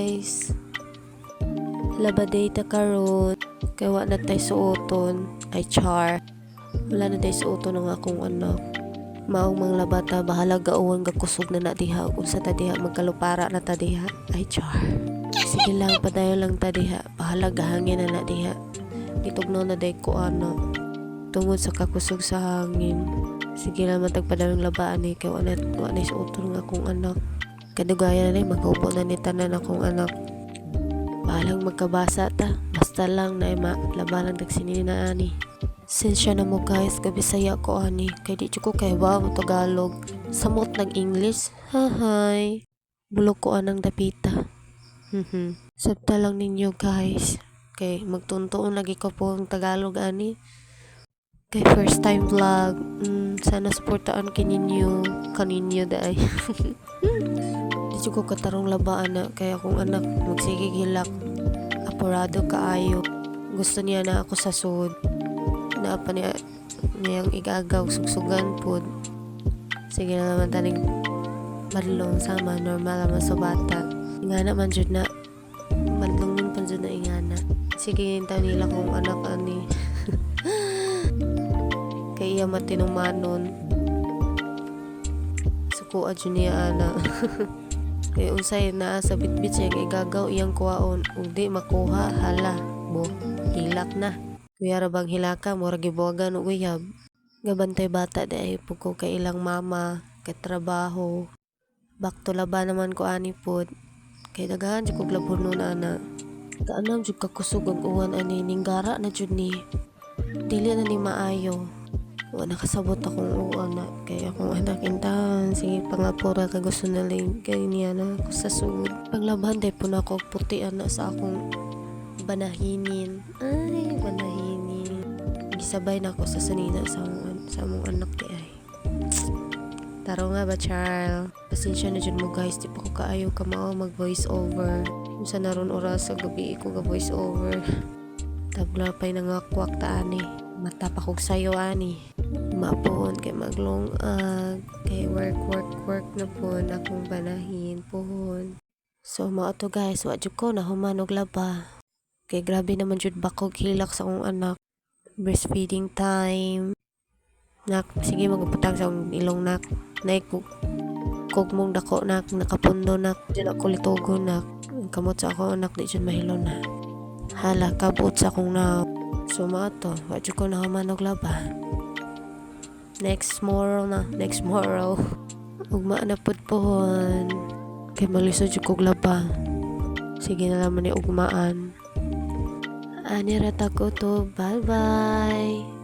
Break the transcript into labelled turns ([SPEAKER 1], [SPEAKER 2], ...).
[SPEAKER 1] guys. Labaday ta karon. Kaya wa na tay suoton. Ay char. Wala na tay suoton ng akong anak. Maong mga labata bahala gauwan gakusog na diha kung sa ta diha magkalupara na ta diha. Ay char. Sige lang padayon lang ta diha. Bahala gahangin na diha. Itugnaw na day ko tungod sa kakusog sa hangin. Sige lang matagpadalong labaan kay wala suoton ng akong anak. Kadugayan na magkaupo na ni tanan akong anak. Bahalang magkabasa ta. Basta lang na labalang nagsinini na ani. Sensya na mo guys, kabisaya ko ani. Kay di ko kay ba mo Tagalog. Samot nag-English. Hahay. Bulok ko anang dapita. Sabta lang ninyo guys. Kay magtuntuon lagi ko po ang Tagalog ani. Kay first time vlog. Sana supportaan kaninyo daay. Di ko katarong labaan na kaya akong anak magsigig hilak. Apurado kaayo. Gusto niya na ako sa sud. Naapa niyang igagaw sugsugan pod. Sige na naman taning madlong sama normal naman sa bata. Ingana man jud na madlong pa jud na ingana. Sige hintaw nila kung anak ani. Kay iya matinumanon. Suko jud niya ana. Kay unsay naa sa bitbit siya kay gagaw iyang kuwaon ug di makuha hala bo hilak na. Kuya rabang hilaka mura gibuwagan og uyab. Gabantay bata day puko kay ilang mama kay trabaho. Back to laba naman ko ani pod. Kay daghan jud kog labunon ana. Kaanam jud kakusog og uwan ani ninggara na jud ni. Dili na ni maayo. Wa nakasabot akong uwan na kay akong anak intahan sige pangapura kay gusto na lang kay niya na ako sa sud. Paglaban day po na ako puti ana sa akong banahinin. Ay, banahinin. Gisabay na ako sa sanina sa among anak ay. Taro nga ba, Charles? Pasensya na dyan mo guys. Di pa ko kaayo ka mag voice over. Kung sa naroon oras sa gabi ko ga voice over. Tabla pa'y nangakwak ta ani. Mata pa kog sayo ani. Mapon kay maglong kay work na po akong banahin pohon. So mao to guys, wa jud ko na humanog laba. Kay grabe naman jud bakog hilak sa akong anak. Breastfeeding time. Nak, sige magputang sa akong ilong nak. Nay kog mong dako nak, nakapundo nak. Diyan ako litogo nak. Kamot sa akong anak, di jud mahilo na. Hala, kabot sa akong na. So mato, wa jud ko na humanog laba. Next morrow. Ugma na pud pohon. Kay malisod jud kog laba. Sige na naman ni ugmaan. Ani rata ko to. Bye-bye.